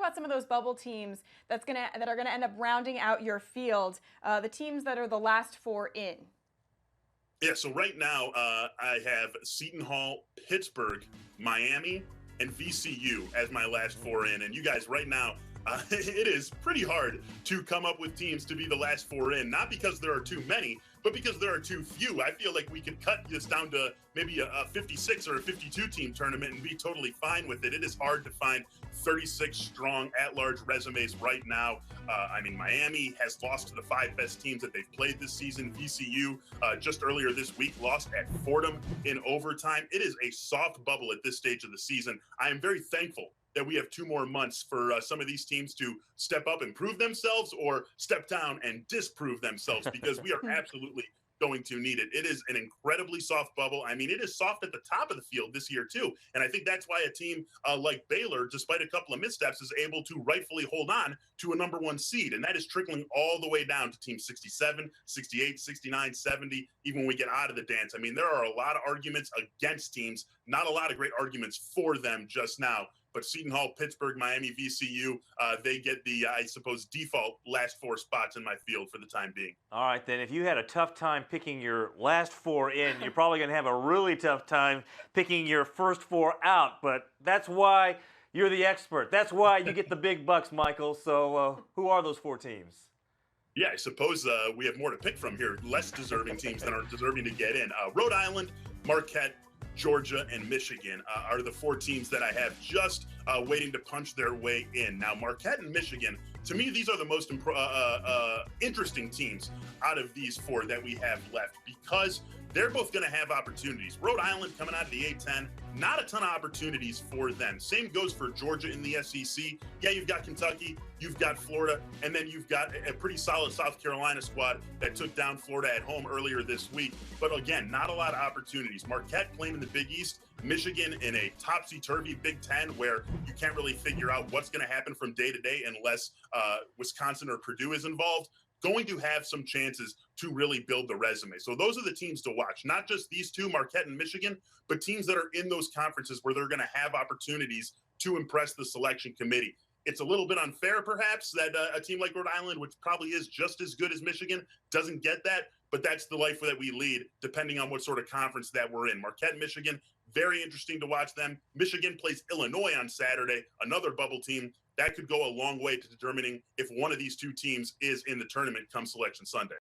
about some of those bubble teams that are gonna end up rounding out your field, the teams that are the last four in. Yeah, so right now I have Seton Hall, Pittsburgh, Miami, and VCU as my last four in. And you guys, right now, it is pretty hard to come up with teams to be the last four in, not because there are too many, but because there are too few. I feel like we could cut this down to maybe a 56 or a 52 team tournament and be totally fine with it. It is hard to find 36 strong at-large resumes right now. I mean, Miami has lost to the five best teams that they've played this season. VCU just earlier this week lost at Fordham in overtime. It is a soft bubble at this stage of the season. I am very thankful that we have 2 more months for some of these teams to step up and prove themselves or step down and disprove themselves, because we are absolutely going to need it. It is an incredibly soft bubble. I mean, it is soft at the top of the field this year too. And I think that's why a team like Baylor, despite a couple of missteps, is able to rightfully hold on to a number 1 seed. And that is trickling all the way down to team 67, 68, 69, 70, even when we get out of the dance. I mean, there are a lot of arguments against teams, not a lot of great arguments for them just now. But Seton Hall, Pittsburgh, Miami, VCU, they get the, I suppose, default last 4 spots in my field for the time being. All right, then, if you had a tough time picking your last 4 in, you're probably going to have a really tough time picking your first 4 out. But that's why you're the expert. That's why you get the big bucks, Michael. So who are those 4 teams? Yeah, I suppose we have more to pick from here. Less deserving teams that are deserving to get in. Rhode Island, Marquette, Georgia, and Michigan are the 4 teams that I have just waiting to punch their way in. Now, Marquette and Michigan, to me, these are the most interesting teams out of these 4 that we have left, because they're both going to have opportunities. Rhode Island coming out of the A-10, not a ton of opportunities for them. Same goes for Georgia in the SEC. Yeah, you've got Kentucky, you've got Florida, and then you've got a pretty solid South Carolina squad that took down Florida at home earlier this week. But again, not a lot of opportunities. Marquette playing in the Big East, Michigan in a topsy-turvy Big Ten where you can't really figure out what's going to happen from day to day unless Wisconsin or Purdue is involved. Going to have some chances to really build the resume. So those are the teams to watch, not just these 2, Marquette and Michigan, but teams that are in those conferences where they're going to have opportunities to impress the selection committee. It's a little bit unfair, perhaps, that a team like Rhode Island, which probably is just as good as Michigan, doesn't get that. But that's the life that we lead, depending on what sort of conference that we're in. Marquette, Michigan, very interesting to watch them. Michigan plays Illinois on Saturday, another bubble team. That could go a long way to determining if one of these 2 teams is in the tournament come Selection Sunday.